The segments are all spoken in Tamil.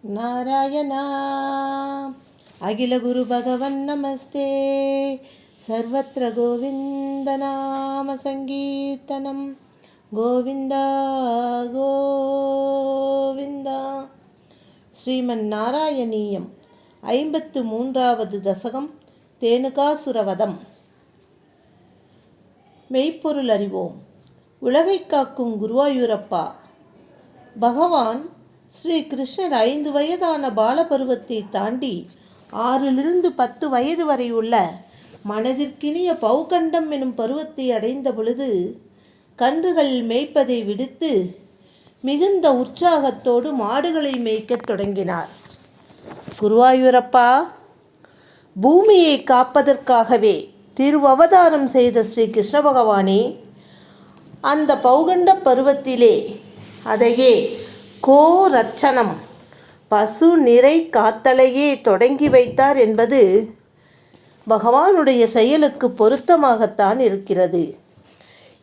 नारायणा अखिल गुरु भगवन् नमस्ते सर्वत्र गोविन्दनाम सङ्कीर्तनं गोविन्द गोविन्द श्रीमन्नारायणीयं 53வது தசகம் தேனுகாசுரவதம். மெய்ப்பொருள் அறிவோம். உலகை காக்கும் குருவாயூரப்பா. பகவான் ஸ்ரீ கிருஷ்ணர் 5 வயதான பாலபருவத்தை தாண்டி 6லிருந்து 10 வயது வரை உள்ள மனதிற்கினிய பௌகண்டம் எனும் பருவத்தை அடைந்த பொழுது கன்றுகள் மேய்ப்பதை விடுத்து மிகுந்த உற்சாகத்தோடு மாடுகளை மேய்க்கத் தொடங்கினார். குருவாயூரப்பா, பூமியை காப்பதற்காகவே திருவவதாரம் செய்த ஸ்ரீ கிருஷ்ண பகவானே, அந்த பௌகண்ட பருவத்திலே அதையே கோரட்சணம் பசு நிறை காத்தலையே தொடங்கி வைத்தார் என்பது பகவானுடைய செயலுக்கு பொருத்தமாகத்தான் இருக்கிறது.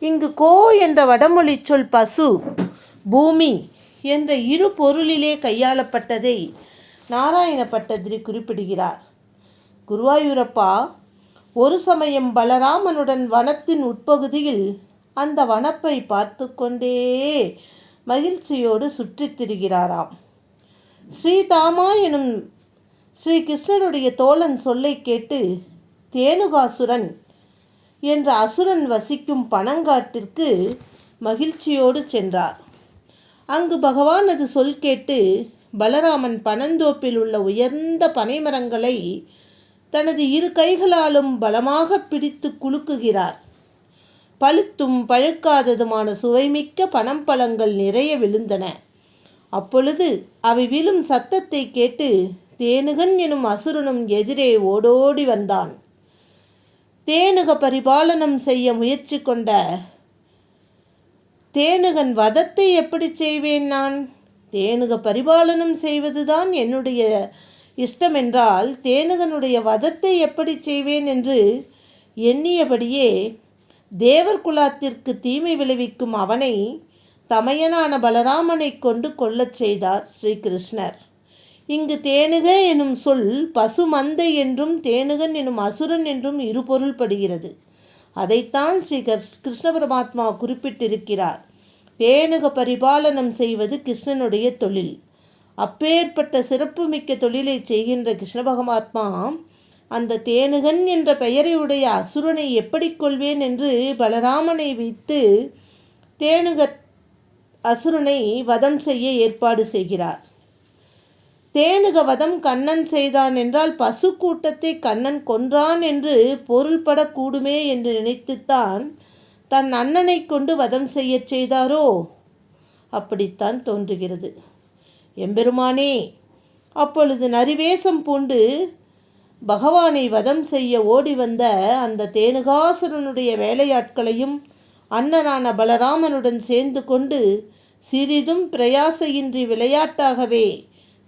இங்கு கோ என்ற வடமொழி சொல் பசு, பூமி என்ற இரு பொருளிலே கையாளப்பட்டதை நாராயண பட்டதிரி குறிப்பிடுகிறார். குருவாயூரப்பா, ஒரு சமயம் பலராமனுடன் வனத்தின் உட்பகுதியில் அந்த வனப்பை பார்த்து கொண்டே மகிழ்ச்சியோடு சுற்றித் திரிகிறாராம். ஸ்ரீதாமா எனும் ஸ்ரீ கிருஷ்ணருடைய தோழன் சொல்லை கேட்டு தேனுகாசுரன் என்ற அசுரன் வசிக்கும் பனங்காட்டிற்கு மகிழ்ச்சியோடு சென்றார். அங்கு பகவானது சொல் கேட்டு பலராமன் பனந்தோப்பில் உள்ள உயர்ந்த பனைமரங்களை தனது 2 கைகளாலும் பலமாக பிடித்து குலுக்குகிறார். பழுத்தும் பழுக்காததுமான சுவைமிக்க பனம்பழங்கள் நிறைய விழுந்தன. அப்பொழுது அவை விழும் சத்தத்தை கேட்டு தேனுகன் எனும் அசுரனும் எதிரே ஓடோடி வந்தான். தேனுக பரிபாலனம் செய்ய முயற்சி கொண்ட தேனுகன் வதத்தை எப்படி செய்வேன் நான்? தேனுக பரிபாலனம் செய்வதுதான் என்னுடைய இஷ்டமென்றால் தேனுகனுடைய வதத்தை எப்படி செய்வேன் என்று எண்ணியபடியே தேவர் குலத்திற்கு தீமை விளைவிக்கும் அவனை தமையனான பலராமனை கொண்டு கொல்லச் செய்தார் ஸ்ரீகிருஷ்ணர். இங்கு தேனுக எனும் சொல் பசுமந்தை என்றும் தேனுகன் எனும் அசுரன் என்றும் இரு பொருள்படுகிறது. அதைத்தான் ஸ்ரீ கிருஷ்ண பரமாத்மா குறிப்பிட்டிருக்கிறார். தேனுக பரிபாலனம் செய்வது கிருஷ்ணனுடைய தொழில். அப்பேற்பட்ட சிறப்புமிக்க தொழிலை செய்கின்ற கிருஷ்ண பரமாத்மா அந்த தேனுகன் என்ற பெயரை உடைய அசுரனை எப்படி கொள்வேன் என்று பலராமனை வைத்து தேனுக அசுரனை வதம் செய்ய ஏற்பாடு செய்கிறார். தேனுக வதம் கண்ணன் செய்தான் என்றால் பசு கூட்டத்தை கண்ணன் கொன்றான் என்று பொருள்படக்கூடுமே என்று நினைத்துத்தான் தன் அண்ணனை கொண்டு வதம் செய்ய செய்தாரோ? அப்படித்தான் தோன்றுகிறது. எம்பெருமானே, அப்பொழுது நரிவேஷம் பூண்டு பகவானை வதம் செய்ய ஓடி வந்த அந்த தேனுகாசுரனுடைய வேலையாட்களையும் அண்ணனான பலராமனுடன் சேர்ந்து கொண்டு சிறிதும் பிரயாசையின்றி விளையாட்டாகவே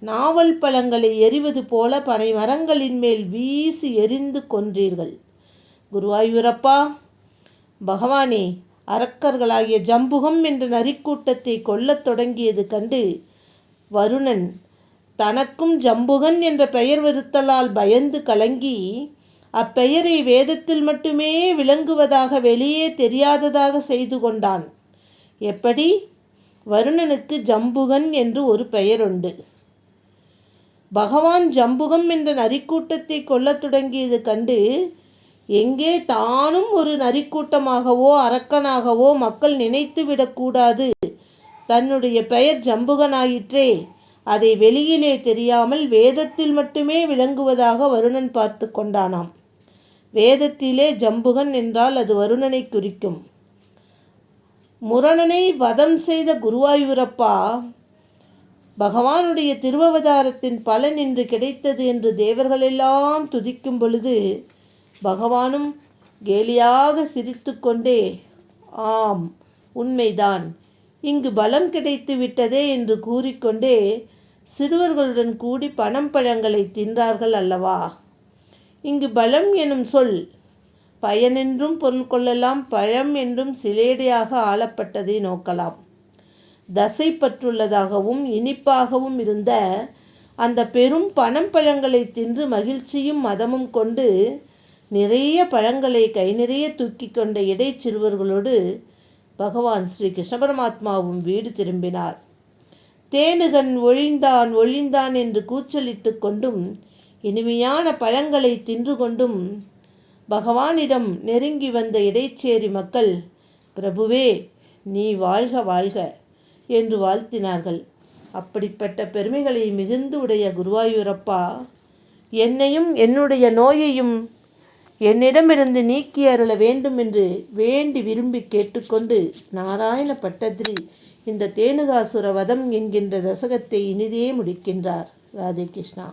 நாவல் பழங்களை எறிவது போல பனை மரங்களின் மேல் வீசி எரிந்து கொன்றீர்கள். குருவாயூரப்பா, பகவானே, அரக்கர்களாகிய ஜம்புகம் என்ற நரிக்கூட்டத்தை கொல்லத் தொடங்கியது கண்டு வருணன் தனக்கும் ஜம்புகன் என்ற பெயர் வருத்தலால் பயந்து கலங்கி அப்பெயரை வேதத்தில் மட்டுமே விளங்குவதாக வெளியே தெரியாததாக செய்து கொண்டான். எப்படி? வருணனுக்கு ஜம்புகன் என்று ஒரு பெயர் உண்டு. பகவான் ஜம்புகம் என்ற நரிக்கூட்டத்தை கொல்லத் தொடங்கியது கண்டு எங்கே தானும் ஒரு நரிக்கூட்டமாகவோ அரக்கனாகவோ மக்கள் நினைத்து விடக்கூடாது, தன்னுடைய பெயர் ஜம்புகனாயிற்றே, அதை வெளியிலே தெரியாமல் வேதத்தில் மட்டுமே விளங்குவதாக வருணன் பார்த்து கொண்டானாம். வேதத்திலே ஜம்புகன் என்றால் அது வருணனை குறிக்கும். முரணனை வதம் செய்த குருவாயூரப்பா, பகவானுடைய திருவவதாரத்தின் பலன் இன்று கிடைத்தது என்று தேவர்களெல்லாம் துதிக்கும் பொழுது பகவானும் கேலியாக சிரித்து கொண்டே, ஆம், உண்மைதான், இங்கு பலம் கிடைத்து விட்டதே என்று கூறிக்கொண்டே சிறுவர்களுடன் கூடி பனம்பழங்களை தின்றார்கள் அல்லவா? இங்கு பலம் எனும் சொல் பயனென்றும் பொருள் கொள்ளலாம், பழம் என்றும் சிலேடையாக ஆளப்பட்டதை நோக்கலாம். தசை பற்றுள்ளதாகவும் இனிப்பாகவும் இருந்த அந்த பெரும் பழங்களை தின்று மகிழ்ச்சியும் மதமும் கொண்டு நிறைய பழங்களை கை நிறைய தூக்கி கொண்ட இடைச்சிறுவர்களோடு பகவான் ஸ்ரீ கிருஷ்ண பரமாத்மாவும் வீடு திரும்பினார். தேனுகன் ஒழிந்தான் ஒழிந்தான் என்று கூச்சலிட்டு கொண்டும் இனிமையான பழங்களை தின்று கொண்டும் பகவானிடம் நெருங்கி வந்த இடைச்சேரி மக்கள், பிரபுவே நீ வாழ்க வாழ்க என்று வாழ்த்தினார்கள். அப்படிப்பட்ட பெருமைகளை மிகுந்து உடைய குருவாயூரப்பா, என்னையும் என்னுடைய நோயையும் என்னிடமிருந்து நீக்கி அருள வேண்டும் என்று வேண்டி விரும்பி கேட்டுக்கொண்டு நாராயண பட்டதிரி இந்த தேனுகாசுர வதம் என்கின்ற தசகத்தை இனிதே முடிக்கின்றார். ராதே கிருஷ்ணா.